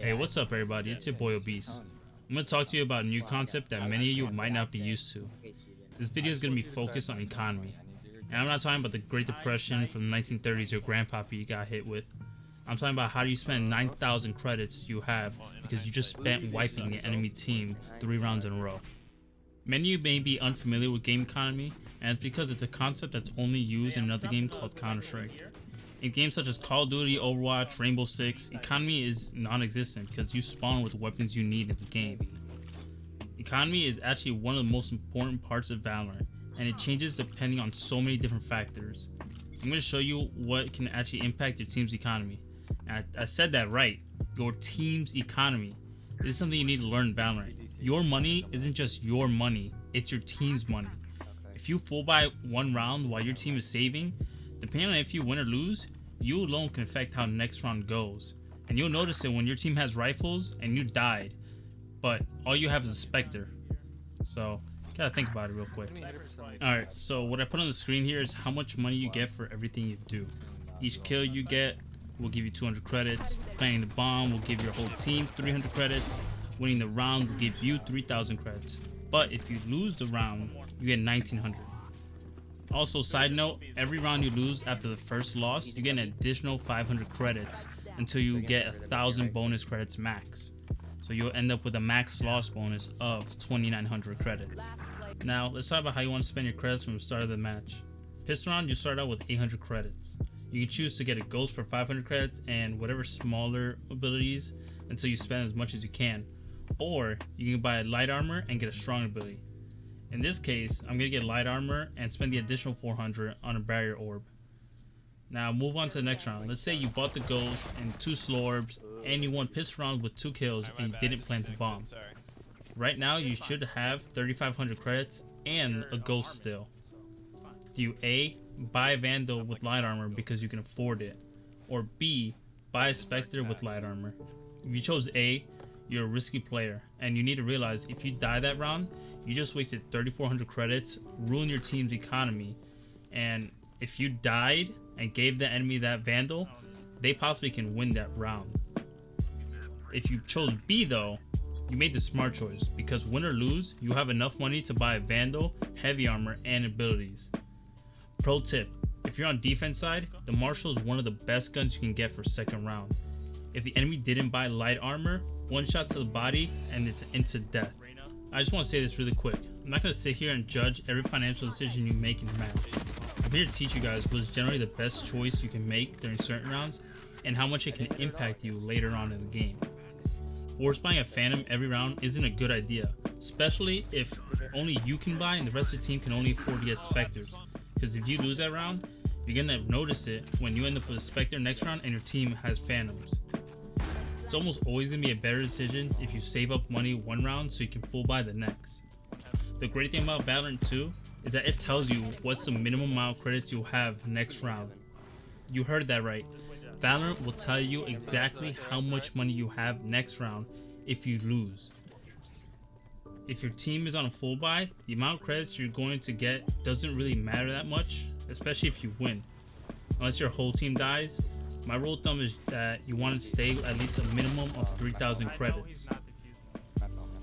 Hey, what's up everybody? It's your boy Obese. I'm going to talk to you about a new concept that many of you might not be used to. This video is going to be focused on economy. And I'm not talking about the Great Depression from the 1930s your grandpappy got hit with. I'm talking about how do you spend 9,000 credits you have because you just spent wiping the enemy team 3 rounds in a row. Many of you may be unfamiliar with game economy, and it's because it's a concept that's only used in another game called Counter-Strike. In games such as Call of Duty, Overwatch, Rainbow Six, economy is non-existent because you spawn with weapons you need in the game. Economy is actually one of the most important parts of Valorant, and it changes depending on so many different factors. I'm going to show you what can actually impact your team's economy. And I said that right, your team's economy. This is something you need to learn in Valorant. Your money isn't just your money, it's your team's money. If you full buy one round while your team is saving, depending on if you win or lose, you alone can affect how next round goes. And you'll notice it when your team has rifles and you died, but all you have is a Spectre. So, gotta think about it real quick. Alright, so what I put on the screen here is how much money you get for everything you do. Each kill you get will give you 200 credits. Planting the bomb will give your whole team 300 credits. Winning the round will give you 3,000 credits. But if you lose the round, you get 1,900. Also, side note, every round you lose after the first loss, you get an additional 500 credits until you get 1,000 bonus credits max. So you'll end up with a max loss bonus of 2,900 credits. Now, let's talk about how you want to spend your credits from the start of the match. Pistol round, you start out with 800 credits. You can choose to get a ghost for 500 credits and whatever smaller abilities until you spend as much as you can. Or you can buy a light armor and get a strong ability. In this case, I'm going to get light armor and spend the additional 400 on a barrier orb. Now move on to the next round. Let's say you bought the ghost and 2 slow orbs and you won pistol round with 2 kills and you didn't plant the bomb. Right now you should have 3,500 credits and a ghost still. Do you A, buy a Vandal with light armor because you can afford it, or B, buy a Spectre with light armor? If you chose A, you're a risky player, and you need to realize if you die that round, you just wasted 3,400 credits, ruined your team's economy, and if you died and gave the enemy that Vandal, they possibly can win that round. If you chose B though, you made the smart choice, because win or lose, you have enough money to buy a Vandal, heavy armor, and abilities. Pro tip, if you're on defense side, the Marshal is one of the best guns you can get for second round. If the enemy didn't buy light armor, 1 shot to the body and it's instant death. I just want to say this really quick. I'm not going to sit here and judge every financial decision you make in a match. I'm here to teach you guys what's generally the best choice you can make during certain rounds and how much it can impact you later on in the game. Force buying a Phantom every round isn't a good idea, especially if only you can buy and the rest of the team can only afford to get Spectres. Because if you lose that round, you're going to notice it when you end up with a Spectre next round and your team has Phantoms. It's almost always going to be a better decision if you save up money one round so you can full buy the next. The great thing about Valorant 2 is that it tells you what's the minimum amount of credits you'll have next round. You heard that right. Valorant will tell you exactly how much money you have next round if you lose. If your team is on a full buy, the amount of credits you're going to get doesn't really matter that much, especially if you win. Unless your whole team dies. My rule of thumb is that you want to stay at least a minimum of 3,000 credits.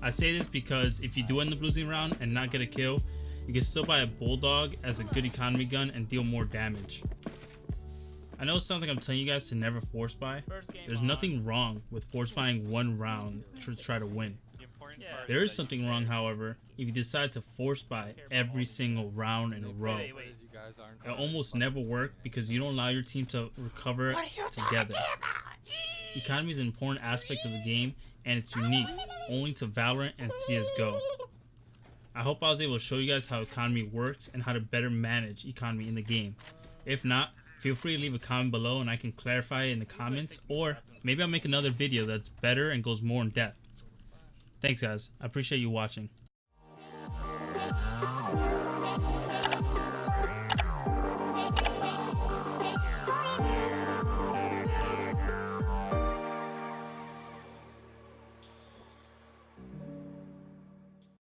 I say this because if you do end up losing a round and not get a kill, you can still buy a Bulldog as a good economy gun and deal more damage. I know it sounds like I'm telling you guys to never force buy. There's nothing wrong with force buying one round to try to win. There is something wrong, however, if you decide to force buy every single round in a row. It almost never works because you don't allow your team to recover together. Economy is an important aspect of the game and it's unique only to Valorant and CSGO. I hope I was able to show you guys how economy works and how to better manage economy in the game. If not, feel free to leave a comment below and I can clarify it in the comments, or maybe I'll make another video that's better and goes more in depth. Thanks guys, I appreciate you watching.